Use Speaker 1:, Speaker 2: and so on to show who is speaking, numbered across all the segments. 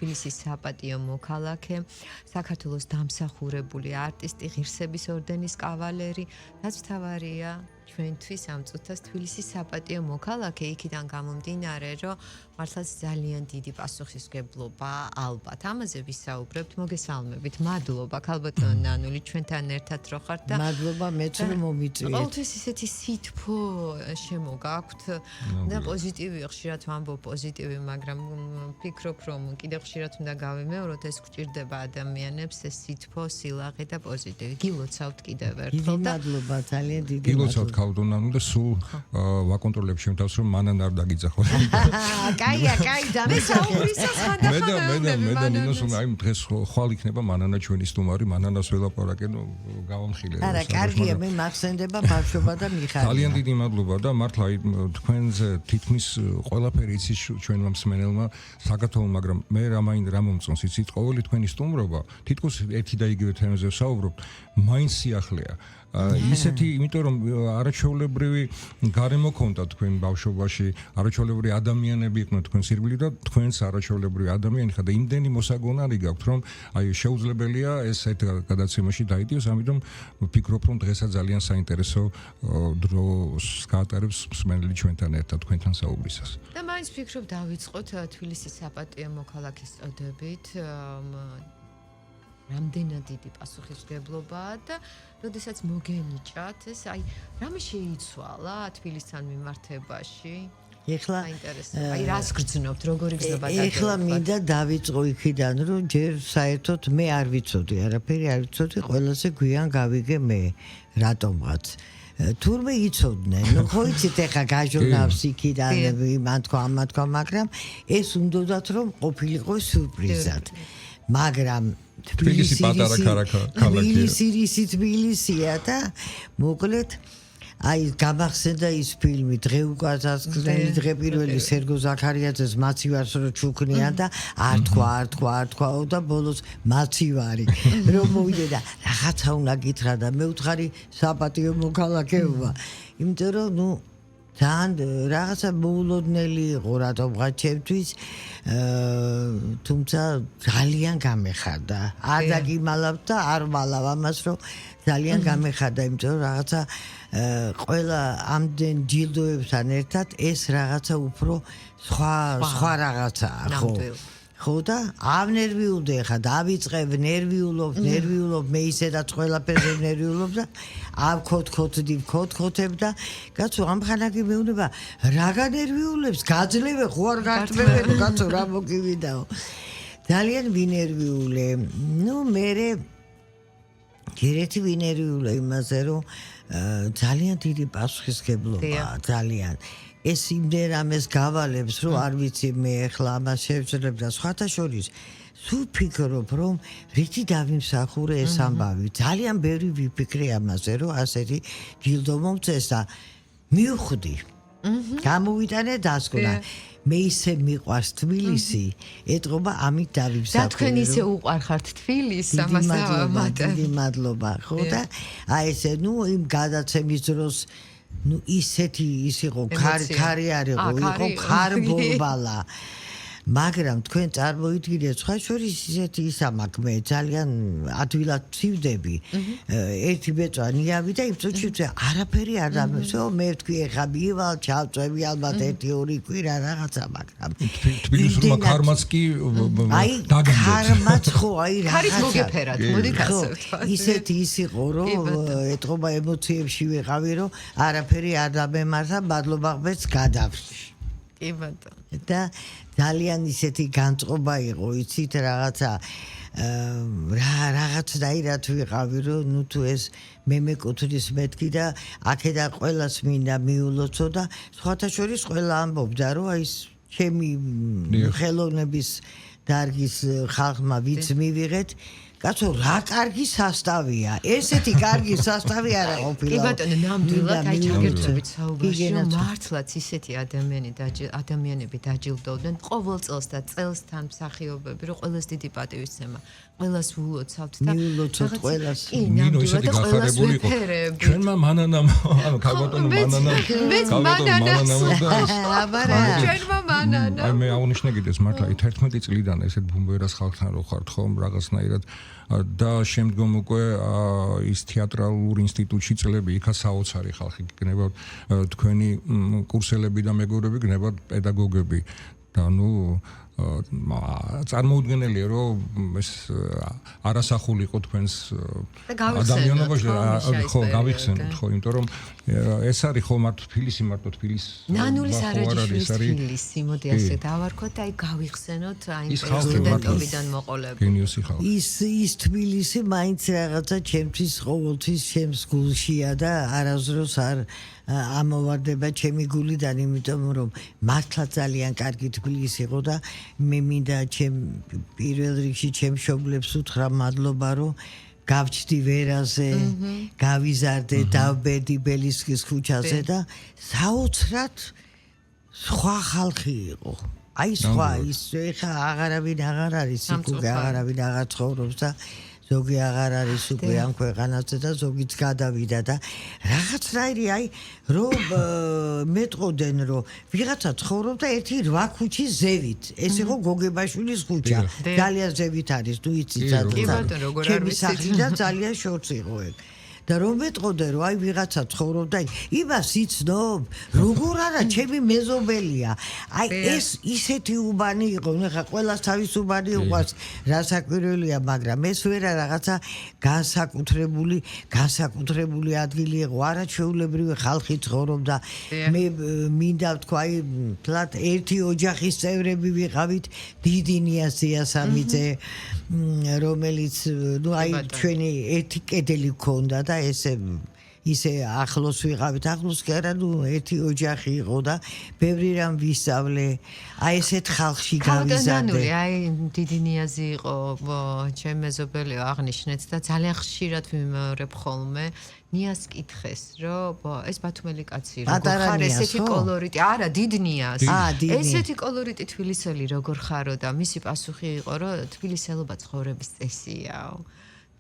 Speaker 1: თბილისის საპატიო მოქალაქე, საქართველოს დამსახურებული არტისტი, ღირსების ორდენის კავალერი, რაც მთავარია ჩვენთვის ამ წუთას თბილისის საპატიო მოქალაქე, იქიდან გამომდინარე, რომ მართლაც ძალიან დიდი პასუხისმგებლობა ალბათ. ამაზე ვისაუბრებთ, მოგესალმებით. მადლობა ქალბატონო ნანული ჩვენთან ერთად რო ხართ და
Speaker 2: მადლობა მეც რომ მომიწვიეთ.
Speaker 1: ყოველთვის ისეთი სითბო შემოგაქვთ და პოზიტივი ხშირად ვამბობ პოზიტივი, მაგრამ ვფიქრობ, რომ კიდევ ხშირად უნდა გავიმეოროთ, ეს გვჭირდება ადამიანებს, ეს სითბო, სილაღე და პოზიტივი. გილოცავთ კიდევ ერთხელ და
Speaker 2: მადლობა, ძალიან დიდი მადლობა.
Speaker 3: გილოცავთ ქალბატონო და სულ ვაკონტროლებ შემთავს, რომ მანან არ დაგიძახო.
Speaker 2: კაია, და მე
Speaker 1: საუბრისას ხანდახან
Speaker 3: აი დღეს ხვალ იქნება მანანა ჩვენი სტუმარი, მანანას ველაპარაკენ, გავამხილე.
Speaker 2: არა, კარგია, მე მახსენდება ბავშვობა და მიხარია.
Speaker 3: ძალიან დიდი მადლობა და მართლა აი თქვენზე თითქმის ყველაფერი იცის ჩვენმა მსმენელმა საქართველოს, მაგრამ მე რა მომწონს იცით, ყოველი თქვენი სტუმრობა, თითქოს ერთი და იგივე თემაზე ვსაუბრობთ, მაინც სიახლეა. ისეთი, იმიტომ რომ არაჩვეულებრივი გარემო ქონდა თქვენ ბავშვობაში, არაჩვეულებრივი ადამიანები იყვნენ თქვენ სირბილით და თქვენც არაჩვეულებრივი ადამიანი ხართ და იმდენი მოსაგონარი გაქვთ, რომ აი შეუძლებელია ეს ერთ გადაცემაში დაიდიოს, ამიტომ ვფიქრობ, რომ დღესაც ძალიან საინტერესო დროს გაატარებს მსმენელი ჩვენთან ერთად თქვენთან საუბრისას.
Speaker 1: და მაინც ვფიქრობ დავიწყოთ თბილისის საპატიო მოქალაქის წოდებით. რამდენად დიდი პასუხისმგებლობაა და როდესაც მოგენიჭათ ეს აი რამე შეიცვალა თბილისთან მიმართებაში?
Speaker 2: ეხლა
Speaker 1: აი რას გრძნობთ, როგორი გრძნობა დაიწყო?
Speaker 2: ეხლა მინდა დავიწყო იქიდან, რომ ჯერ საერთოდ მე არ ვიცოდი, არაფერი არ ვიცოდი, ყველაზე გვიან გავიგე მე რატომღაც. თურმე იცოდნენ, ნუ ხო იცით ეხლა გაჟონავს იქიდან იმან თქვა, ამან თქვა, მაგრამ ეს უნდათ რომ ყოფილიყო სიურპრიზად. მაგრამ
Speaker 3: თბილისი პატარა
Speaker 2: თბილისია და მოკლედ აი გამახსენდა ის ფილმი დღე უკაცასკნელი დღე პირველი სერგო ზაქარიაძეს მაცივარს რო ჩუქნიან და არ თქვა და ბოლოს მაცივარი რომ მოვიდე და რაღაცა უნდა გითხრა და მე ვთხარი საპატიო მოქალაქეობა იმიტომ რომ ნუ ძალიან რაღაცა მოულოდნელი იყო რატომღაც ჩემთვის თუმცა ძალიან გამეხარდა არ დაგიმალავ და არ ვალავ ამას რომ ძალიან გამეხარდა იმიტომ რომ რაღაცა ყველა ამდენ ჯილდოებთან ერთად ეს რაღაცა უფრო სხვა რაღაცაა ხო და ავნერვიულდი ხა დავიწყებ ნერვიულობ მე ისედაც ყველაფერზე ნერვიულობ და ავქოთქოთებ და კაცო ამ ხანაკი მეუნება რა განერვიულებს გაძლევე ხო არ გარტმევენ კაცო რა მოგივიდაო ძალიან ვინერვიულე ნუ მე გერეთი ვინერვიულე იმაზე რომ ძალიან დიდი პასუხისმგებლობაა ძალიან ეს იმდენ ამას გავალებს რომ არ ვიცი მე ახლა ამას შევძლებ და სხვათა შორის სულ ფიქრობ რომ რითი დავიმსახურე ეს ამბავი ძალიან ბევრი ვიფიქრე ამაზე რომ ასეთი ჯილდო მომწეს და მივხვდი გამოვიტანე დასკვნა მე ისე მიყვარს თბილისი ეტყობა ამით დავიმსახურე
Speaker 1: და თქვენ ისე უყვარხართ თბილისს ამას
Speaker 2: დიდი მადლობა ხო და აი ესე ნუ იმ გადაცემის დროს ნუ ისეთი ის იყო ქარი არ იყო ხარბურბალა მაგრამ თქვენ წარმოიდგინეთ სხვა შორის ისეთი ისამაკ მე ძალიან ადვილად ვცივდები ერთი ბეწვა ნიავი და იმ წუთში არაფერი არ დამესო მე ვთქვი ეხა მივალ ჩავწევი ალბათ 1-2 კვირა რაღაცა მაგრამ
Speaker 3: თბილისურმა ქარმაც კი
Speaker 2: აი ქარმაც ხო აი რაღაცა
Speaker 1: ქარით მოგეფერათ მოდით ასე ვთქვა
Speaker 2: ისეთი ის იყო რომ ეტყობა ემოციებში ვიყავი რომ არაფერი არ დამემართა მადლობა ღმერთს გადავში
Speaker 1: კი ბატონო
Speaker 2: და ძალიან ისეთი განწყობა იყო იცით რაღაცა რაღაცნაირად ვიყავი რომ ნუ თუ ეს მე მეკუთვნის მეთქი და აქედან ყველას მინდა მიულოცო და სხვათა შორის ყველა ამბობდა რომ აი ჩემი ხელოვნების დარგის ხალხმა ვიც მივიღეთ კაცო, რა კარგი სასტავია. ესეთი კარგი სასტავი არა ყოფილა.
Speaker 1: კი ბატონო, ნამდვილად აი ჩაგერთვებით საუბარში, რომ
Speaker 2: გიგენაც.
Speaker 1: მართლაც ისეთი ადამიანები დაჯილდოვდნენ ყოველ წელს და წელსთან მსახიობები, რომ ყველას დიდი პატივისცემა, ყველას ვულოცავთ და
Speaker 2: მიულოცოთ ყველას.
Speaker 1: კი,
Speaker 3: ნინო
Speaker 1: ნამდვილად
Speaker 3: ისეთი
Speaker 1: და ყველას
Speaker 3: გახარებული იყო.
Speaker 1: ვეფერებით.
Speaker 3: ჩვენმა მანანამ, ანუ ქალბატონო მანანამ,
Speaker 1: მეც მანანას.
Speaker 2: აბარა.
Speaker 1: ჩვენმა მანანა.
Speaker 3: აი მე აღნიშნე კიდეს მართლა 11 წლიდან ესეთ ბუმბერას ხალხთან რო ხართ ხომ რაღაცნაირად და შემდგომ უკვე ის თეატრალურ ინსტიტუტში წლები იქა საოცარი ხალხი გნებავთ თქვენი კურსელები და მეგობრები გნებავთ პედაგოგები და ნუ წარმოუდგენელია რომ ეს არასახული იყო თქვენს ადამიანობაში ხო გავიხსენოთ ხო იმიტომ რომ ეს არის ხო მარტო თბილისი
Speaker 1: ნანულის არაჯიშვილის თბილისი მოდი ასე დავარქვათ და აი გავიხსენოთ აი სტუდენტობიდან მოყოლები
Speaker 3: გენიოსი ხალხი
Speaker 2: ის თბილისი მაინც რაღაცა ჩემთვის ყოველთვის ჩემს გულშია და არასდროს არ ამოვარდება ჩემი გულიდან იმიტომ რომ მართლა ძალიან კარგი თბილისი იყო და მე მინდა ჩემ პირველ რიგში ჩემ მშობლებს უთხრა მადლობა რომ გავჩდი ვერაზე გავიზარდე დავბედი ბელისკის ქუჩაზე და საოცრად სხვა ხალხი იყო აი სხვა ის ეხა აღარავინ აღარ არის იქ აღარავინ აღარ ცხოვრობს და ზოგი აღარ არის უკვე ამ ქვეყანაზე და ზოგიც გადავიდა და რაღაცნაირი აი რომ მეტყოდენ რომ ვიღაცა ცხოვრობდა ერთი 8 ქუჩის ზევით ეს იყო გოგებაშვილის ქუჩა ძალიან ზევით არის თუ იცით ჩემი სახლი და ძალიან შორს იყო ეგ და რომ მეტყოდე რომ აი ვიღაცა ცხოვრობდა იმას იცნობ როგორ არა ჩემი მეზობელია აი ეს ისეთი უბანი იყო ნახა ყველას თავის უბანი უყვარს რასაკვირველია მაგრამ ეს ვერა რაღაცა განსაკუთრებული ადგილი იყო არაჩვეულებრივი ხალხი ცხოვრობდა მე მინდა ვთქვა აი თლათ ერთი ოჯახის წევრები ვიყავით დიდი ნიაზიასამიძე რომელიც ნუ აი ჩვენი ერთი კედელი ქონდა და ისე ახლოს ვიყავით ახლოს კი არა ნუ ერთი ოჯახი იყო და ბევრი რამ ვისწავლე აი ესეთ ხალხში გავიზარდე
Speaker 1: აი დიდი ნიაზი იყო ჩემ მეზობელიო აღნიშნეთ და ძალიან ხშირად ვიმეორებ ხოლმე ნიას კითხეს რომ ეს ბათუმელი კაცი როგორ ხარ ესეთი კოლორიტი არა დიდ ნიას ესეთი კოლორიტი თბილისელი როგორ ხარო და მისი პასუხი იყო რომ თბილისელობა ცხოვრების წესიაო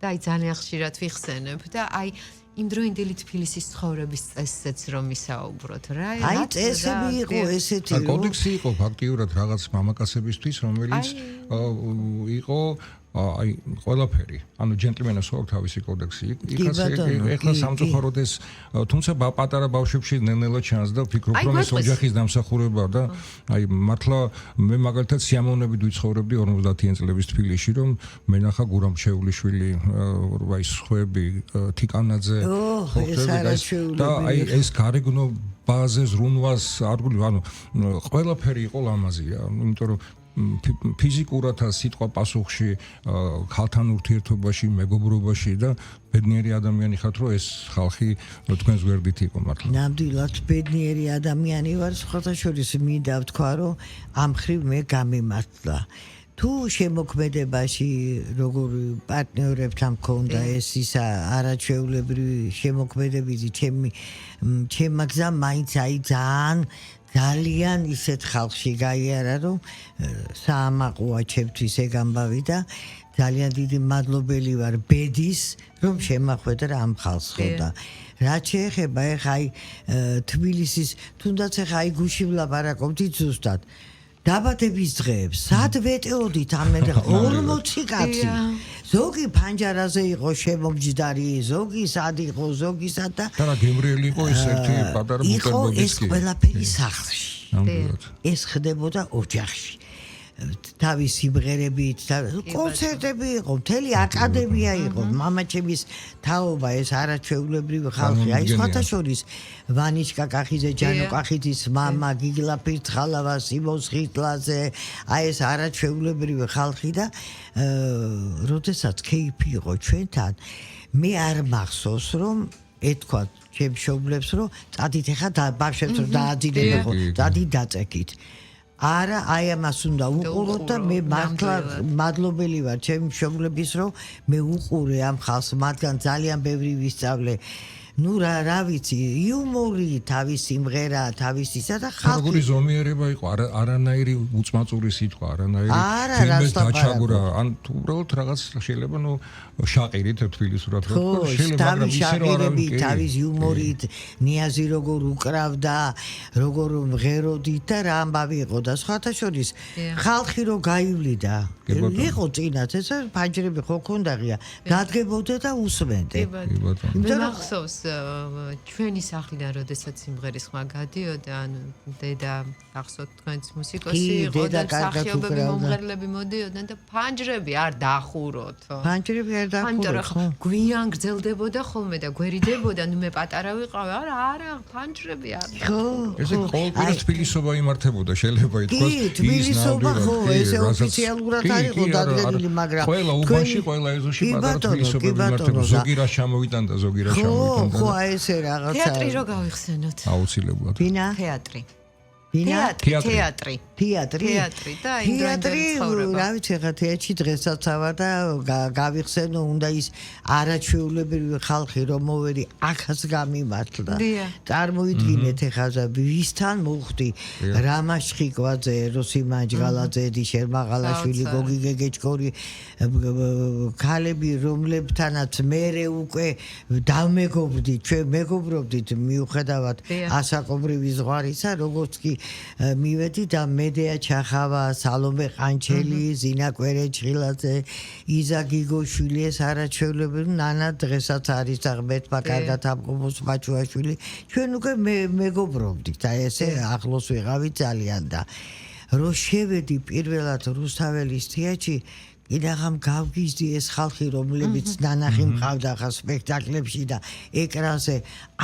Speaker 1: და აი ძალიან ხშირად ვიხსენებ და აი იმდროინდელი თბილისის ცხოვრების წესზეც რომ ისაუბროთ რა
Speaker 2: აი წესები იყო ესეთი რომ
Speaker 3: კოდექსი იყო ფაქტიურად რაღაც მამაკაცებისთვის რომელიც იყო აი ყველაფერი ანუ ჯენტლმენებს აქვს თავისი კოდექსი იქაც ეხლა სამწუხაროდ ეს თუმცა პატარა ბავშვებში ნელ-ნელა ჩანს და ვფიქრობ რომ ეს ოჯახის დამსახურება და აი მართლა მე მაგალითად სიამოვნებით ვიცხოვრებდი 50-იან წლების თბილისში რომ მე ნახა გურამჩეულიშვილი აი სხვები თიკანაძე და აი ეს გარეგნო ბაზე ზრუნვას არ გული ანუ ყველაფერი იყო ლამაზია იმიტომ რომ ფიზიკურად სიტყვა პასუხში ხალხთან ურთიერთობაში მეგობრობაში და ბედნიერი ადამიანი ხართ რომ ეს ხალხი თქვენს გვერდით იყო მართლა
Speaker 2: ნამდვილად ბედნიერი ადამიანი ვარ სხვათა შორის მინდა ვთქვა რომ ამ ხრივ მე გამიმართლა თუ შემოქმედებაში როგორ პარტნიორებთან მქონდა ეს ისა არაჩვეულებრივი შემოქმედებითი ჩემმა გზამ მაინც აი ძალიან ისეთ ხალხში გაიარა რომ საამაყოა ჩემთვის ეგ ამბავი და ძალიან დიდი მადლობელი ვარ ბედის რომ შემახვედრა ამ ხალხს და რაც შეეხება ეხა აი თბილისის თუნდაც ეხა აი გუში ვლაპარაკობთ ზუსტად დაბადების დღეებს სად ვეტეოდით ამერე 40 კაცი ზოგი ფანჯარაზე იყო შემომჯდარი ზოგი სად იყო ზოგი სად და
Speaker 3: რა გემრიელი იყო ეს ერთი პატარა ბუტელბოდისკი
Speaker 2: ეს ყველაფერი სახლში ეს ხდებოდა ოჯახში თავის სიმღერებით და კონცერტები იყო მთელი აკადემია იყო მამაჩემის თაობა ეს არაჩვეულებრივი ხალხი აი სხვათა შორის ვანიჩკა კახიძე ჯანო კახიძის მამა გიგლა ფირცხალავა სიმონ ხიტლაძე აი ეს არაჩვეულებრივი ხალხი და როდესაც კეიფი იყო ჩვენთან მე არ მახსოვს რომ ეთქვა ჩემ მშობლებს რომ წადით ეხა ბავშვებს რომ დააძინებო წადით დაწეკით არა, აი ამას უნდა უყუროთ და მე მართლა მადლობელი ვარ ჩემი მშობლების რომ მე უყურე ამ ხალხს, მათგან ძალიან ბევრი ვისწავლე. ნუ რა ვიცი, იუმორი, თავის სიმღერა, თავისისა და ხალხი.
Speaker 3: როგორი ზომიერება იყო, არანაირი უწმაწური სიტყვა, არანაირი
Speaker 2: არა,
Speaker 3: ფილმის
Speaker 2: რას
Speaker 3: დაჩაგვრა, ან თუ უბრალოდ რაღაც შეიძლება ნუ შაყირით თბილისურად
Speaker 2: ხო,
Speaker 3: რომ შეიძლება, მაგრამ ისე რომ
Speaker 2: შაყირებით, თავის იუმორით, ნიაზი როგორ უკრავდა, როგორ მღეროდით და რა ამბავი იყო და სხვათა შორის ხალხი რო გაივლიდა. იყო წინათ ეს ფანჯრები ხო ქონდაღია, დადგებოდე და უსმენდე.
Speaker 1: მე მახსოვს ჩვენი სახლიდან როდესაც სიმღერის ხმა გადიოდა, ანუ დედა ახსოვთ თქვენც მუსიკოსი იყო და მსახიობები მომღერლები მოდიოდნენ და ფანჯრები არ დახუროთ.
Speaker 2: ფანჯრები არ დახუროთ.
Speaker 1: ხო, გვიან გრძელდებოდა ხოლმე და გვერიდებოდა, ნუ მე პატარა ვიყავი, არა, ფანჯრები არ.
Speaker 2: ხო.
Speaker 3: ესე ყოველგვარი თბილისობა იმართებოდა, შეიძლება ითქვას.
Speaker 2: კი, თბილისობა ხო, ესე ოფიციალურად არ იყო დადგენილი, მაგრამ
Speaker 3: ყველა უბანში, ყველა ეზოში პატარა თბილისობა იმართებოდა. ზოგი რა ჩამოვიტანდა, ზოგი რა ჩამოვიტანდა.
Speaker 2: ხო, აი ესე რაღაცა.
Speaker 1: თეატრი რო გავიხსენოთ.
Speaker 3: აუცილებლად.
Speaker 2: ბინა?
Speaker 1: თეატრი.
Speaker 2: თეატრი.
Speaker 1: თეატრი და
Speaker 2: თეატრი, რა ვიცი, ხა თეატრში დღესაც ავარ და გავიხსენო, უნდა ის არაჩვეულებრივი ხალხი რომ მოვედი, აქაც გამიმართლა. წარმოიდგინეთ ხაზა ვისთან მოხდი, რამაშ ხიკვაძე, როსი მანჯგალაძე, დიშერ მაღალაშვილი, გოგი გეგეჭკორი, ქალები რომლებთანაც მე უკვე დავმეგობრდი, ჩვენ მეგობრობდით მიუხედავად ასაკობრივი ზღვარისა, როგორც კი მივედი და მედეა ჩახავა, სალომე ყანჩელი, ზინა კვერეჭილაძე, იზა გიგოშვილი, ეს არაჩვეულებრივი ნანა დღესაც არის აღმერთმა კარგად ამყობს მაჩუაშვილი. ჩვენ უკვე მეგობრობდით, აი ესე ახლოს ვიყავით ძალიან და რო შევედი პირველად რუსთაველის თეატრში კიდაღამ გავგიზდი ეს ხალხი რომლებიც ნანახი მყავდა ხა სპექტაკლებში და ეკრანზე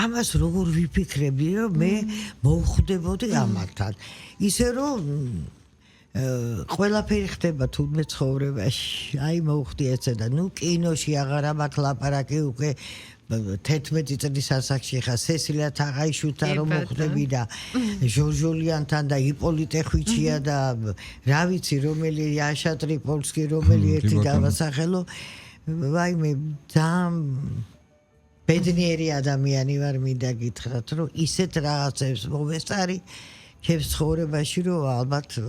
Speaker 2: ამას როგორ ვიფიქრებდი რომ მე მოვხვდებოდი ამათთან ისე რომ ყველაფერი ხდება თურმე ცხოვრებაში აი მოვხვდი ეცე და ნუ კინოში აღარ მაქვს ლაპარაკი უკვე 11 წლის ასაკში ხა სესილია თაღაიშვილთან რომ მოხვდები და ჟორჟოლიანთან და იპოლიტე ხვიჩია და რა ვიცი რომელი იაშა ტრიპოლსკი რომელი ერთი დავასახელო ვაიმე ძალიან ბედნიერი ადამიანი ვარ მინდა გითხრათ რომ ისეთ რაღაცებს მოვესწარი ჩემს ცხოვრებაში რომ ალბათ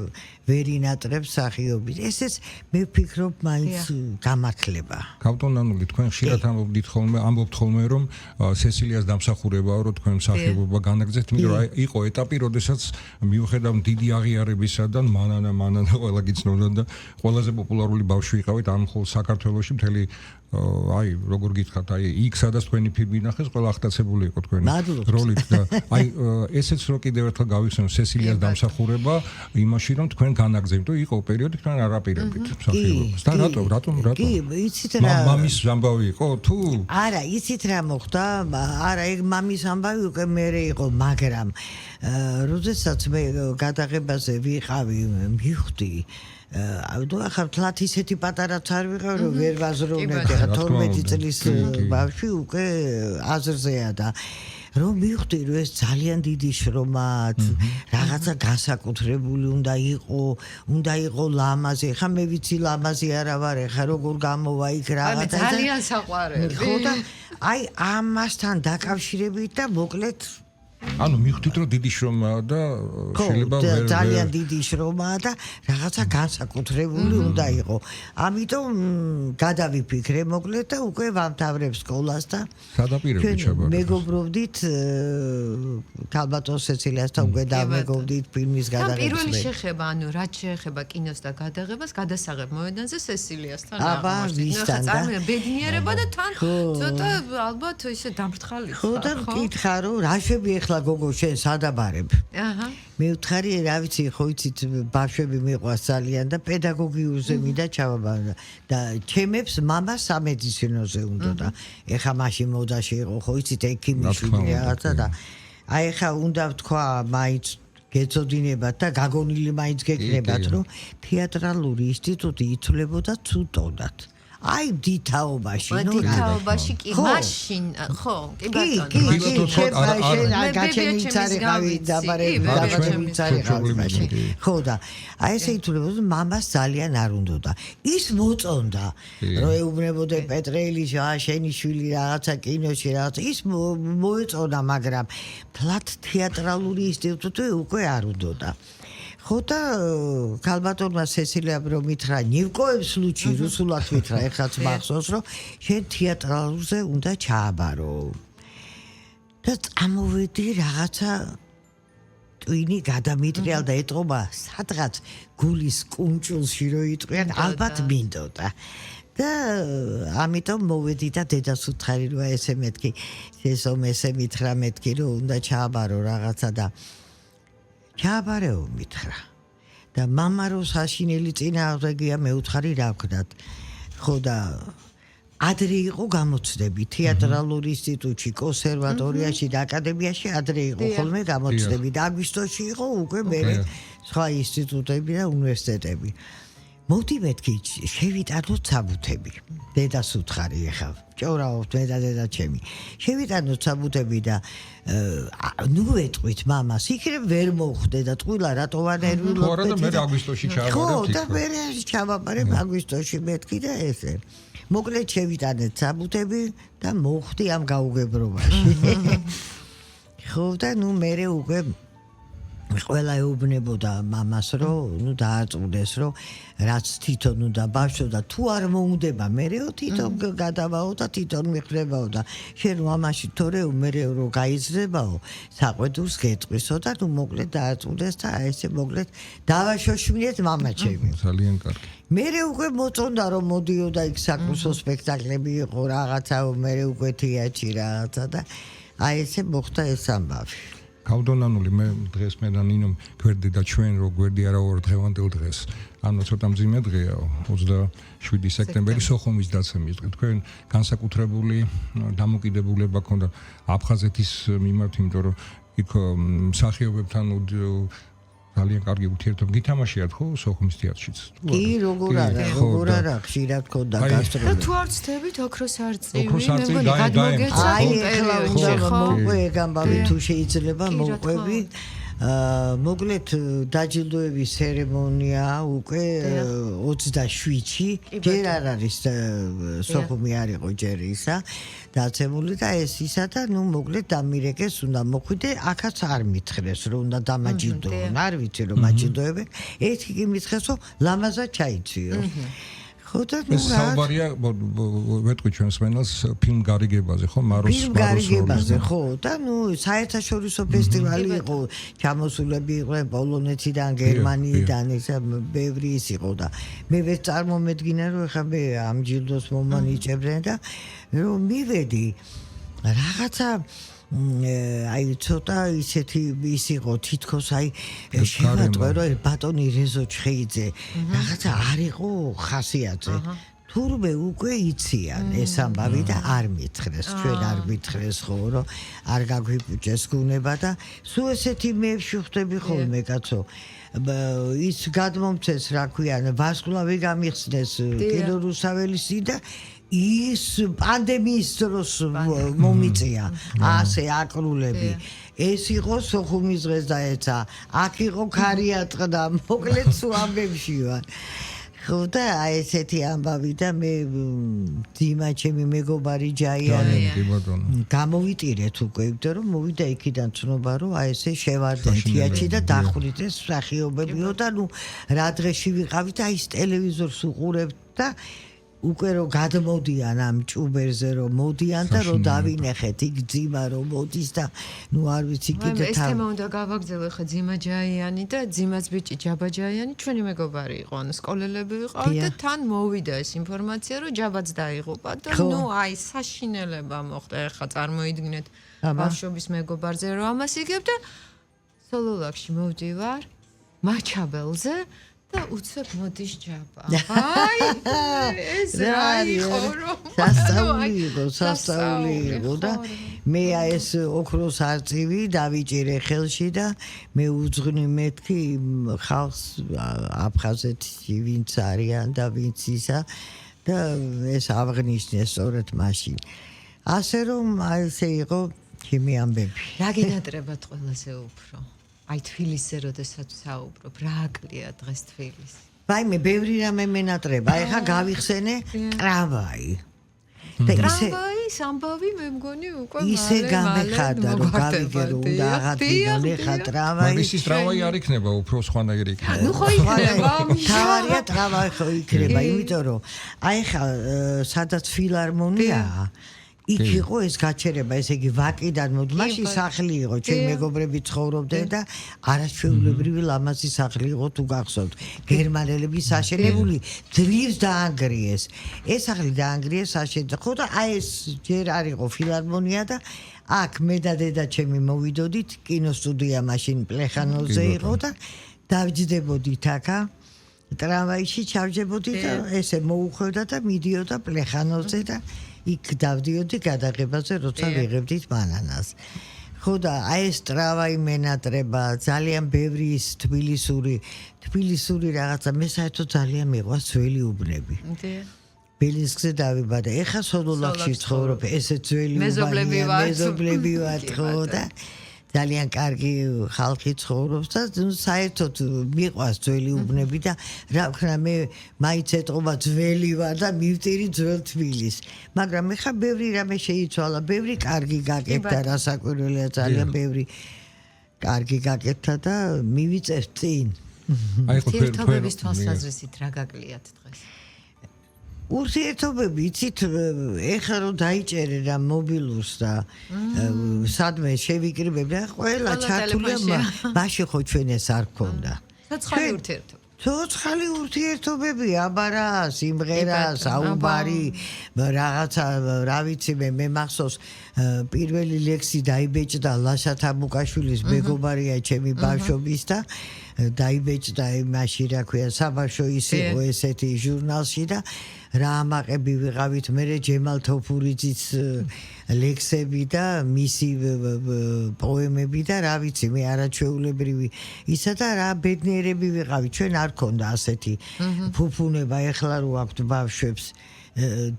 Speaker 2: ვერ ინატრებს სახიობით. ესეც მე ვფიქრობ მაინც გამართლება.
Speaker 3: კავტონანული თქვენ ხშირად ამბობთ ხოლმე რომ სესილიას დამსახურებაა რომ თქვენ მსახიობობა განაგრძეთ, იმიტომ რომ იყო ეტაპი, როდესაც მიუხედავ დიდი აღიარებისა და მანანა ყველა გიცნობდა და ყველაზე პოპულარული ბავშვი იყავით ამ მხოლოდ საქართველოში მთელი აი როგორ გითხრათ აი იქ სადაც თქვენი ფილმი ნახეს ყველა ახტაცებული იყო თქვენი როლით და აი ესეც რო კიდევ ერთხელ გავიხსენო სესილიას დამსახურება იმაში რომ თქვენ განაგზავნით თუ იყო პერიოდი თქვენ არ აპირებდით მსახიობობას და რატომ
Speaker 2: კი იცით რა
Speaker 3: მამის ამბავი იყო თუ
Speaker 2: არა იცით რა მოხდა არა ეგ მამის ამბავი უკვე მერე იყო მაგრამ როდესაც მე გადაღებაზე ვიყავი მივხვდი ავდო ახლა თლათ ისეთი პატარაც არ ვიყავ რომ ვერ ვაზროვნებდი ხა 12 წლის ბავშვი უკვე აზრზეა და რომ მივხვდი რომ ეს ძალიან დიდი შრომაა რაღაცა განსაკუთრებული უნდა იყო ლამაზი ხა მე ვიცი ლამაზი არა ვარ ხა როგორ გამოვა იქ რაღაცა
Speaker 1: ძალიან საყვარელი
Speaker 2: ხო და აი ამასთან დაკავშირებით და მოკლედ
Speaker 3: ანუ მივხვდით რომ დიდი შრომაა და შეიძლება
Speaker 2: ძალიან დიდი შრომაა და რაღაცა განსაკუთრებული უნდა იყო. ამიტომ გადავიფიქრე მოკლედ და უკვე ვამთავრებ სკოლას და
Speaker 3: სადაპირებდი ჩაბარდა.
Speaker 2: მეგობრობდით ქალბატონ სეცილიასთან უკვე დამეგობრდით ფილმის გადაღებას.
Speaker 1: პირველი შეხება, ანუ რაც შეეხება კინოს და გადაღებას, გადასაღებ მოედანზე სესილიასთან
Speaker 2: აღმოჩნდა.
Speaker 1: ახლა ბედნიერება და თან ცოტა ალბათ ისე დამრთხალი ხარ.
Speaker 2: ხო და მკითხა რომ რა შეები ახლა გოგო შენ სადაბარებ. აჰა. მე ვთხარი რა ვიცი ხო იცით ბავშვები მიყვარს ძალიან და პედაგოგიურზე მინდა ჩავაბარო და ჩემებს მამა სამედიცინოზე უნდა და ეხა მაშინ მოდაში იყო ხო იცით ექიმიშვილი რაღაცა და აი ეხა უნდა ვთქვა მაინც გეწოდინებათ და გაგონილი მაინც გეკნებათ რომ თეატრალური ინსტიტუტი ითვლებოდა ცუდად. აი დიდაობაში, ნუ რა.
Speaker 1: დიდაობაში კი მაშინ, ხო, კი ბატონო.
Speaker 2: გაჩენი წარიყავი დაბარები წარიყავი მაშინ. ხო და აი ესე ითვლებოდა მამას ძალიან არ უნდოდა. ის მოწონდა, რომ ეუბნებოდა პეტრელიში, შენი შვილი რაღაცა კინოში რაღაცა ის მოეწონა, მაგრამ ფლათ თეატრალური ინსტიტუტი უკვე არ უნდოდა. ხო და ქალბატონმა სესილია რომ მითხრა ნივკოებს ლუჩი რუსულად მითხრა ეხლაც მახსოვს რომ შენ თეატრალურზე უნდა ჩააბარო და წამოვედი რაღაცა ტვინი გადამიტრიალ და ეტყობა სადღაც გულის კუნჭულში რო იტყვიან ალბათ მინდოდა და ამიტომ მოვედი და დედას უთხარი რომ ესე მეთქი ესო ესე მითხრა მეთქი რომ უნდა ჩააბარო რაღაცა და ჩააბარეო მითხრა და მამა რო საშინელი წინააღმდეგია მეუთხარი რა ვქნათ ხო და ადრე იყო გამოცდები თეატრალური ინსტიტუტში კონსერვატორიაში და აკადემიაში ადრე იყო ხოლმე გამოცდები და აგვისტოში იყო უკვე მერე სხვა ინსტიტუტები და უნივერსიტეტები მოდი მეთქი შევიტანოთ საბუთები დედას უთხარი ეხლა ჭორავთ მე და დედა ჩემი შევიტანოთ საბუთები და ნუ ეტყვით მამას იქნებ ვერ მოხვდე და ტყუილა რატო ვანერვილობ
Speaker 3: ხო და მე აგვისტოში ჩავაბარებ
Speaker 2: ხო და მე ჩავაბარებ აგვისტოში მეთქი და ესე მოკლედ შევიტანეთ საბუთები და მოხვდი ამ გაუგებრობაში ხო და ნუ მე უკვე ყველა ეუბნებოდა მამას რომ ნუ დააწუნდეს რომ რაც თვითონ უნდა ბავშვო და თუ არ მოუნდება მერეო თვითონ გადავაო და თვითონ მიხდებაო და შენ მამაში თორეო მერეო რომ გაიზრდებაო საყვედურს გეტყვისო და ნუ მოკლედ დააწუნდეს და ესე მოკლედ დავაშოშმინეთ მამა ჩემი
Speaker 3: ძალიან კარგი
Speaker 2: მერე უკვე მოწონდა რომ მოდიოდა იქ საკურსო სპექტაკლები იყო რაღაცა მერე უკვე თეატრში რაღაცა და აი ესე მოხდა ეს ამბავი
Speaker 3: კავდონანული მე დღეს მე და ნინო გვერდი და ჩვენ რო გვერდი არა ვარ დღევანდელ დღეს ანუ ცოტა მძიმე დღეა 27 სექტემბერი სოხუმის დაცემის დღე თქვენ განსაკუთრებული დამოკიდებულება ქონდა აფხაზეთის მიმართ იმიტომ რომ იქ მსახიობებთან ძალიან კარგი ურთიერთობა გითამაშიათ ხო სოხუმის თეატრშიც
Speaker 2: კი როგორ არა ხშირად ქონდა გასტროლები
Speaker 1: თუ არ ცდებით ოქროს არწივი
Speaker 3: მეგონი
Speaker 1: გადმოგეცა
Speaker 2: აი ეხლა უნდა მოყვე გამბავი თუ შეიძლება მოყვები მოკლედ დაჯილდოების ცერემონია უკვე 27-ში ჯერ არ არის სოხუმი არ იყო ჯერ ისა დაცემული და ეს ისა და ნუ მოკლედ დამირეკეს უნდა მოხვიდე აქაც არ მითხრეს რომ უნდა დამაჯილდოონ არ ვიცი რომ მაჯილდოებენ ერთი კი მითხრეს რომ ლამაზად ჩაიციო
Speaker 3: ეს საუბარია ვეტყვი ჩვენს მენელს ფილმ გარიგებაზე ხო მაროს
Speaker 2: გარიგებაზე ხო და ნუ საერთაშორისო ფესტივალი იყო ჩამოსულები იყვნენ პოლონეთიდან გერმანიიდან ისა ბევრი ის იყო და მე ვერ წარმომედგინა რომ ეხლა მე ამ ჯილდოს მომანიჭებდნენ და რომ მივედი რაღაცა აი ცოტა ისეთი ის იყო თითქოს აი შევატყვე რომ ბატონი რეზო ჩხეიძე რაღაცა არ იყო ხასიათზე თურმე უკვე იციან ეს ამბავი და არ მითხრეს ჩვენ არ მითხრეს ხო რომ არ გაგვიპუჭეს გუნება და სულ ესეთი მე ვშუხდები ხოლმე კაცო ის გადმომცეს რა ქვია ვარსკვლავი გამიხსნეს კინო რუსაველისი და ის პანდემიის დროს მომიწია ასე აკრულები ეს იყო სოხუმის დღეს დაეცა აქ იყო ქარიატყ და მოკლედ სულ ამბებში ვარ ხო და ესეთი ამბავი და მე ძიმა ჩემი მეგობარი ჯაიანი გამოვიტირეთ უკვე იმიტომ რომ მოვიდა იქიდან ცნობა რომ აი ესე შევარდენ თეატრში და დახვრიტეს მსახიობებიო და ნუ რა დღეში ვიყავით აი ეს ტელევიზორს უყურებთ და უკვე რომ გადმოდიან ამ ჭუბერზე რომ მოდიან და რომ დავინახეთ იქ ძიმა რომ მოდის და ნუ არ ვიცი კიდე
Speaker 1: ეს თემა უნდა გავაგზავნო ხა ძიმა ჯაიანი და ძიმაც ბიჭი ჯაბა ჯაიანი ჩვენი მეგობარი იყო ანუ სკოლელები ვიყავით და თან მოვიდა ეს ინფორმაცია რომ ჯაბაც დაიღუპა და ნუ აი საშინელება მოხდა ხა წარმოიდგინეთ ბავშვობის მეგობარზე რომ ამას იგებ და სოლოლაკში მოვდივარ მაჩაბელზე და უცებ მოდის ჯაბა. აი ეს რა იყო რომ
Speaker 2: სასწაული იყო და მე ეს ოქროს არწივი დავიჭირე ხელში და მე უძღვნი მეთქი ხალხს აფხაზეთში ვინც არიან და ვინც ისა და ეს აღნიშნეს სწორედ მაშინ. ასე რომ აი ესე იყო ჩემი ამბები.
Speaker 1: რა გინატრებათ ყველაზე უფრო? აი თბილისზე როდესაც საუბრობ, რა აკლია დღეს თბილისი?
Speaker 2: ვაიმე, ბევრი რამე მენატრება. აი ხა გავიხსენე ტრამვაი. და
Speaker 1: ტრამვაის ამბავი მე მგონი უკვე
Speaker 2: ისე გამეხარდა რომ გავიგე რომ უნდა აღადგინონ ხა ტრამვაი.
Speaker 3: მაგრამ ის ტრამვაი არ იქნება, უფრო სხვანაირი იქნება.
Speaker 1: ნუ ხო იქნება.
Speaker 2: თავარია ტრამვაი ხო იქნება, იმიტომ რომ აი ხა სადაც ფილარმონიაა იქ იყო ეს გაჩერება, ესე იგი ვაკიდან მოდმაში სახლი იყო, ჩემი მეგობრები ცხოვრობდნენ და არაჩვეულებრივი ლამაზი სახლი იყო თუ გახსოვთ. გერმანელები საშენებული ძვირს დაანგრიეს. ეს სახლი დაანგრიეს საშენდა. ხო და აი ეს ჯერ არ იყო ფილარმონია და აქ მე და დედა ჩემი მოვიდოდით კინოსტუდია მაშინ პლეხანოვზე იყო და დავჯდებოდით აქა ტრამვაიში ჩავჯებოდი და ესე მოუხვევდა და მიდიოდა პლეხანოვზე და იქ დავდიოდი გადაღებაზე, როცა ვიღებდით ბანანას. ხო და აი ეს ტრამვაი მენატრება, ძალიან ბევრი ის თბილისური რაღაცა, მე საერთოდ ძალიან მიყვარს ძველი უბნები. ბელინსკზე დავიბადე. ეხა სოდოლაკში ცხოვრობ, ესე ძველი მეზობლები ვართ ხო და ძალიან კარგი ხალხი ცხოვრობს და საერთოდ მიყვარს ძველი უბნები და რა ვქნა მე მაინც ეთყობა ძველი ვარ და მივტირი ძველ თბილისს. მაგრამ ეხა ბევრი რამე შეიცვალა, ბევრი კარგი გაკეთდა, რასაკვირველია ძალიან ბევრი კარგი გაკეთდა და მივიწევთ წინ.
Speaker 3: აი ხო
Speaker 1: ურთიერთობების თვალსაზრისით რა გაკლიათ დღეს?
Speaker 2: ურთიერთობები იცით ეხლა რომ დაიჭერე რა მობილურს და სადმე შევიკრიბებ და ყველა ჩართულია მაშინ ხო ჩვენ ეს არ გქონდა.
Speaker 1: ცოცხალი ურთიერთობა.
Speaker 2: ცოცხალი ურთიერთობები, აბა რა, სიმღერა, საუბარი, რაღაცა, რა ვიცი მე მახსოვს პირველი ლექსი დაიბეჭდა ლაშა თაბუკაშვილის მეგობარია ჩემი ბავშვობის და დაიბეჭდა მაშინ რა ქვია საბავშვო ის იყო ესეთი ჟურნალში და რა ამაყები ვიყავით მე ჯემალ თოფურიძის ლექსები და მისი პოემები და რა ვიცი მე არაჩვეულებრივი ისა და რა ბედნიერები ვიყავით ჩვენ არ ქონდა ასეთი ფუფუნება ეხლა რო აქვთ ბავშვებს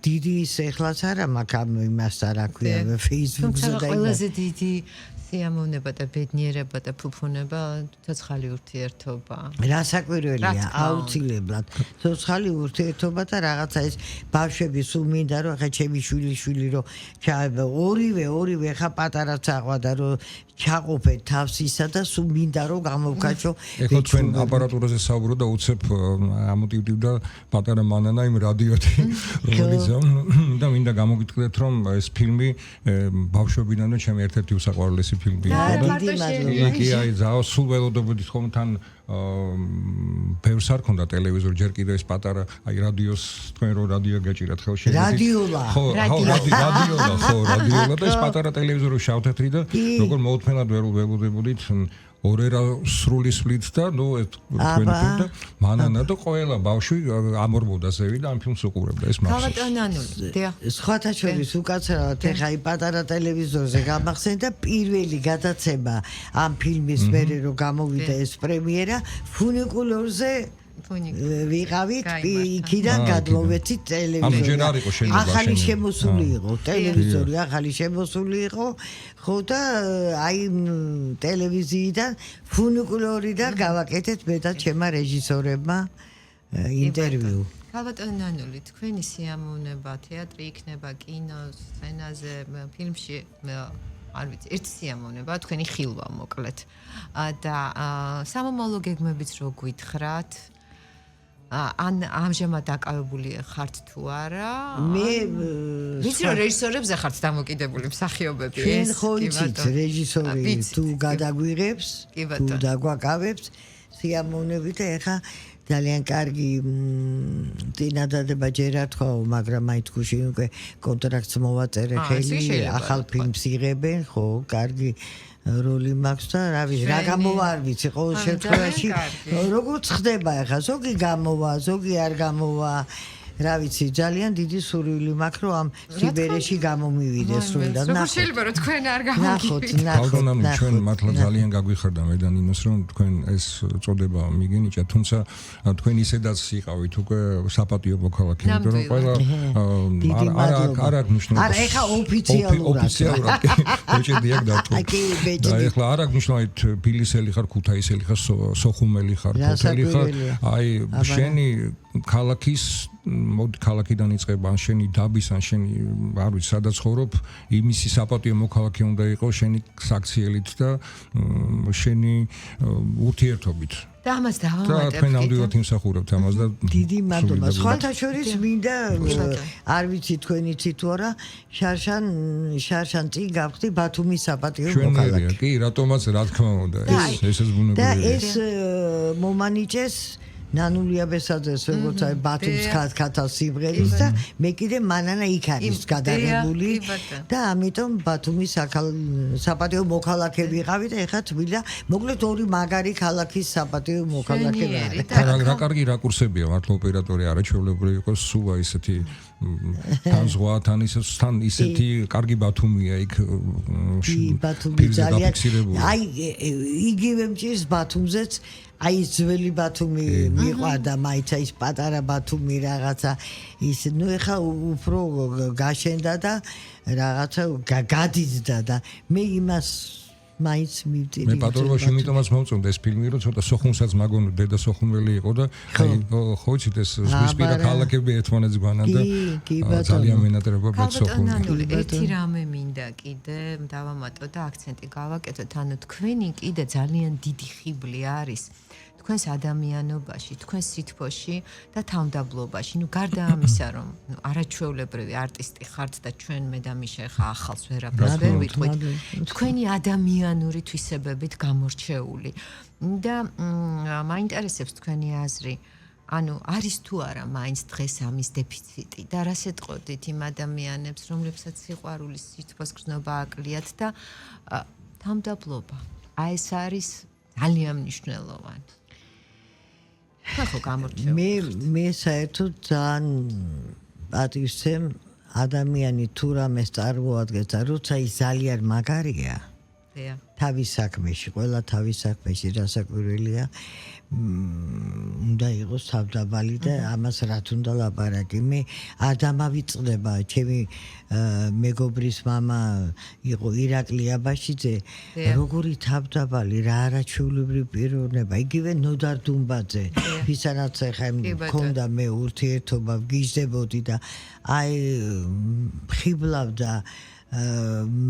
Speaker 2: დიდი ის ეხლაც არა მაქვს იმასთან რა ქვია Facebook-ზე და
Speaker 1: ყველაზე დიდი სიამოვნება და ბედნიერება და ფუფუნება ცოცხალი ურთიერთობა.
Speaker 2: რასაკვირველია, აუცილებლად. ცოცხალი ურთიერთობა და რაღაცა ეს ბავშვები სულ მინდა რომ ხა ჩემი შვილი რომ ორივე ხა პატარაც აყვადა რომ ჩაყოფეთ თავს ისა და სულ მინდა რომ გამოვკაჩო.
Speaker 3: ეხლა ჩვენ აპარატურაზე საუბრობ და უცებ ამოტივდივდა პატარა მანანა იმ რადიოთი და მინდა გამოგიტყდეთ რომ ეს ფილმი ბავშვობიდანვე ჩემი ერთ-ერთი უსაყვარლესი ფილმი იყო. კი აი ზაო სულ ველოდებოდით ხომ თან ბევრს არ ქონდა ტელევიზორი ჯერ კიდევ ეს პატარა აი რადიოს თქვენ რო რადიო გაჭირათ ხელში
Speaker 2: რადიოლა
Speaker 3: რადიოლა და ეს პატარა ტელევიზორი შავთეთრი და როგორ მოუთმენად ველოდებოდით ორერა სრული სვლით და ნუ თქვენ და მანანა და ყველა ბავშვი ამორბოდა ზევი და ამ ფილმს უყურებდა ეს მახსოვს.
Speaker 1: გავატანანული. დიახ.
Speaker 2: სხვათა შორის უკაცრავად ეხა აი პატარა ტელევიზორზე გამახსენდა და პირველი გადაცემა ამ ფილმის მერე რომ გამოვიდა ეს პრემიერა ფუნიკულორზე ვიყავით იქიდან გადმოვეცით ტელევიზორი. ახალი შემოსული იყო ტელევიზორი, ახალი შემოსული იყო. ხო და აი ტელევიზიიდან ფუნიკულორიდან გავაკეთეთ მე და ჩემმა რეჟისორებმა ინტერვიუ.
Speaker 1: გავატანანული თქვენი სიამოვნება თეატრი იქნება კინო სცენაზე ფილმში არ ვიცი ერთი სიამოვნება თქვენი ხილვა მოკლედ და სამომავლო გეგმებიც რო გვითხრათ ან ამჟამად დაკავებული ხართ თუ არა
Speaker 2: მე
Speaker 1: ვიცი რომ რეჟისორებზე ხართ დამოკიდებული მსახიობები
Speaker 2: ეს ხო იცით რეჟისორი თუ გადაგვიღებს თუ დაგვაკავებს სიამოვნებით ეხა ძალიან კარგი წინადადება ჯერ არ თქვა მაგრამ აი თქუში უკვე კონტრაქტს მოვაწერე ხელი ახალ ფილმს იღებენ ხო კარგი როლი მაქვს და რა ვიცი რა გამოვა არ ვიცი ყოველ შემთხვევაში როგორც ხდება ახლა ზოგი გამოვა ზოგი არ გამოვა რა ვიცი, ძალიან დიდი სურვილი მაქვს, რომ ამ სიბერეში გამომივიდეს სრულად.
Speaker 1: როგორ შეიძლება რომ თქვენ არ გამოგივიდეთ?
Speaker 3: ბალდონამ ჩვენ მართლა ძალიან გაგვიხარდა მე და ნინოს რომ თქვენ ეს წოდება მიგენიჭა, თუმცა თქვენ ისედაც იყავით უკვე საპატიო მოქალაქე, იმიტომ რომ ყველა არ აღნიშნავს.
Speaker 2: არა, ეხა ოფიციალურად.
Speaker 3: ბეჭედი აქ დათო. და ეხლა არ აღნიშნავთ ბილისელი ხარ, ქუთაისელი ხარ, სოხუმელი ხარ, თოთელი ხარ. აი შენი ქალაქის მოდი ქალაქიდან იწყება ან შენი დაბის ან შენი არ ვიცი სადაც ხოვრობ იმისი საპატიო მოქალაქე უნდა იყოს შენი საქციელით და შენი ურთიერთობით
Speaker 1: და ამას
Speaker 3: და
Speaker 1: დავამატებთ
Speaker 3: თქვენ ნამდვილად იმსახურებთ ამას და
Speaker 2: დიდი მადლობა. სხვათა შორის მინდა არ ვიცი თქვენ იცით თუ არა შარშან წინ გავხდი ბათუმის საპატიო მოქალაქე.
Speaker 3: კი, რატომაც რა თქმა უნდა ესეც ბუნებრივია.
Speaker 2: და ეს მომანიჭეს ნანულია ბესაძეს როგორც აი ბათუმის ქათას სიმღერის და მე კიდე მანანა იქ არის გადაღებული და ამიტომ ბათუმის საპატიო მოქალაქე ვიყავი და ეხლა თბილა მოკლედ ორი მაგარი ქალაქის საპატიო მოქალაქე ვარ.
Speaker 3: რა კარგი რაკურსებია მართლა ოპერატორი არაჩვეულებრივი იყოს სულა ისეთი თან ზღვა თან ისეთი კარგი ბათუმია იქ
Speaker 2: ბათუმი ძალიან აი იგივე მჭირს ბათუმზეც აი ძველი ბათუმი მიყვარდა მაიცა ის პატარა ბათუმი რაღაცა ის ნუ ეხა უფრო გაშენდა და რაღაცა გადიძდა და მე იმას მაინც მივდირი.
Speaker 3: მე პატრონში იმიტომაც მომწონდა ეს ფილმი, რომ ცოტა სოხუმსაც მაგონო დედა სოხუმელი იყო და აი ხო იცით ეს ზღვისპირა ქალაქები ერთმანეთს გვანან და ძალიან მენატრება მე სოხუმი.
Speaker 1: ერთი რამე მინდა კიდე დავამატო და აქცენტი გავაკეთოთ, ანუ თქვენი კიდე ძალიან დიდი ხიბლი არის თქვენს ადამიანობაში, თქვენს სითბოში და თავმდაბლობაში. ნუ გარდა ამისა, რომ არაჩვეულებრივი არტისტი ხართ და ჩვენ მე და მიშა ხა ახალს ვერაფერს ვერ ვიტყვით. თქვენი ადამიანური თვისებებით გამორჩეული და მაინტერესებს თქვენი აზრი. ანუ არის თუ არა მაინც დღეს ამის დეფიციტი და რას ეტყოდით იმ ადამიანებს, რომლებსაც სიყვარულის სითბოს გრძნობა აკლიათ და თავმდაბლობა. აი ეს არის ძალიან მნიშვნელოვანი. ხო გამორჩეული.
Speaker 2: მე საერთოდ ძალიან პატივცემ ადამიანი თუ რამეს წარმოადგენს და როცა ის ძალიან მაგარია. თავის საქმეში, ყველა თავის საქმეში რასაკვირველია. უნდა იყოს თავდაბალი და ამას რაც უნდა ლაპარაკი. მე არ დამავიწყდება, ჩემი მეგობრის მამა იყო ირაკლი აბაშიძე, როგორი თავდაბალი, რა არაჩვეულებრივი პიროვნება, იგივე ნოდარ დუმბაძე, ვისანაც ახლა მქონდა მე ურთიერთობა, ვგიჟდებოდი და აი ხიბლავდა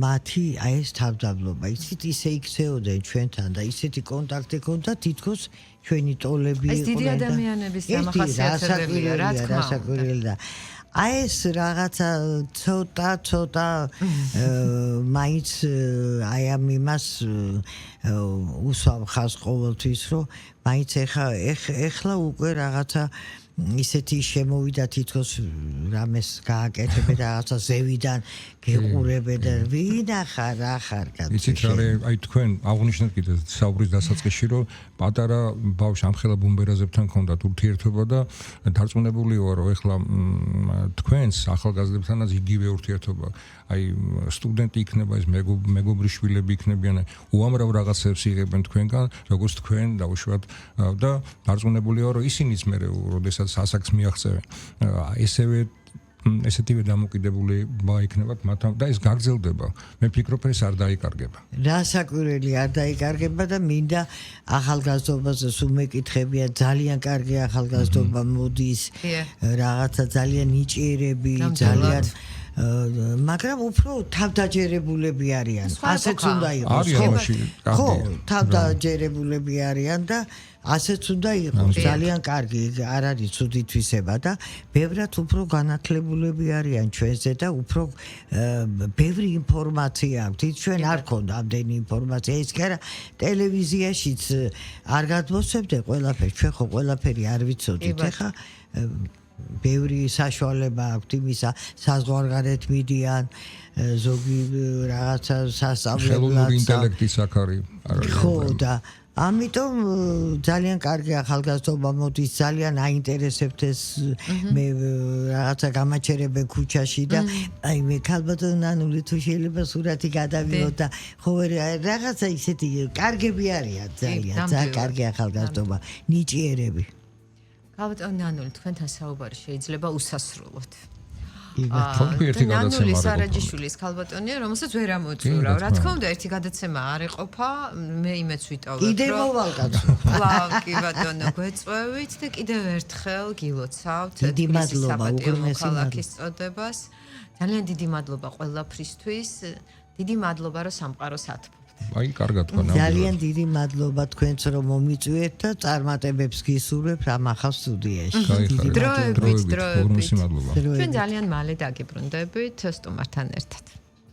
Speaker 2: მათი აი ეს თავდაბლობა. იცით ისე იქცეოდნენ ჩვენთან და ისეთი კონტაქტი ჰქონდა თითქოს ჩვენი ტოლები იყვნენ.
Speaker 1: ეს დიდი ადამიანების დამახასიათებელია, რა თქმა უნდა.
Speaker 2: აი ეს რაღაცა ცოტა მაინც აი ამ იმას უსვამ ხას ყოველთვის რომ მაინც ეხლა უკვე რაღაცა ისეთი შემოვიდა თითქოს რამეს გააკეთებე და რაღაცა ზევიდან გეყურებე და ვინახარ რა ხარ კაცი.
Speaker 3: იცით რა აი თქვენ აღნიშნეთ კიდე საუბრის დასაწყისში რომ პატარა ბავშვ ამხელა ბუმბერაზებთან ჰქონდათ ურთიერთობა და დარწმუნებული ვარ რომ ეხლა თქვენს ახალგაზრდებთანაც იგივე ურთიერთობა აი სტუდენტი იქნება ეს მეგობრის შვილები იქნებიან უამრავ რაღაცებს იღებენ თქვენგან როგორც თქვენ დაუშვათ და დარწმუნებული ვარ რომ ისინიც მე როდესაც ასაკს მიაღწევენ ესევე ესეთივე დამოკიდებულება იქნებათ მათთან და ეს გაგრძელდება. მე ვფიქრობ ეს არ დაიკარგება.
Speaker 2: რასაკვირველი არ დაიკარგება და მინდა ახალგაზრდობაზე სულ მეკითხებია ძალიან კარგი ახალგაზრდობა მოდის რაღაცა ძალიან ნიჭიერები ძალიან მაგრამ უფრო თავდაჯერებულები არიან. ასეც უნდა იყოს. ხო, თავდაჯერებულები არიან და ასეც უნდა იყოს. ძალიან კარგი, არ არის ცუდი თვისება და ბევრად უფრო განათლებულები არიან ჩვენზე და უფრო ბევრი ინფორმაცია აქვს. ჩვენ არ გქონდა ამდენი ინფორმაცია. ეს კი არა ტელევიზიაშიც არ გადმოსცემდნენ ყველაფერს. ჩვენ ხო ყველაფერი არ ვიცოდით. ეხა ბევრი საშუალება აქვს იმისა საზღვარგარეთ მიდიან ზოგი რაღაცა სასწავლებლად
Speaker 3: ხელოვნური ინტელექტის აქ არის
Speaker 2: ხო და ამიტომ ძალიან კარგი ახალგაზრდობა მოდის, ძალიან აინტერესებთ ეს მე რაღაცა გამაჩერებე ქუჩაში და აი მე ქალბატონ ნანული თუ შეიძლება სურათი გადავიღოთ და ხო რაღაცა ისეთი კარგები არიან ძალიან კარგი ახალგაზრდობა, ნიჭიერები.
Speaker 1: ქალბატონ ნანული, თქვენთან საუბარი შეიძლება უსასრულოდ.
Speaker 3: თქვი ერთი გადაცემა
Speaker 1: ნანული
Speaker 3: არ
Speaker 1: სარაჯიშვილის ქალბატონია, რომელსაც ვერ ამოწურავ. რა თქმა უნდა, ერთი გადაცემა არ ეყოფა, მე იმეც ვიტოვებ, რომ
Speaker 2: კიდე მოვალ კაცო.
Speaker 1: კლავ კი ბატონო, გვეწვევით და კიდევ ერთხელ გილოცავთ
Speaker 2: დიდი მადლობა, უღრმესი
Speaker 1: მოქალაქის წოდებას. ძალიან დიდი მადლობა ყველაფრისთვის. დიდი მადლობა, რომ სამყაროს ათბობთ.
Speaker 3: აი, კარგად თქვა
Speaker 2: ძალიან დიდი მადლობა თქვენც რომ მომიწვიეთ და წარმატებებს გისურვებთ ამ ახალ სტუდიაში.
Speaker 1: დროებით.
Speaker 3: უღრმესი მადლობა.
Speaker 1: ჩვენ ძალიან მალე დაგიბრუნდებით სტუმართან ერთად.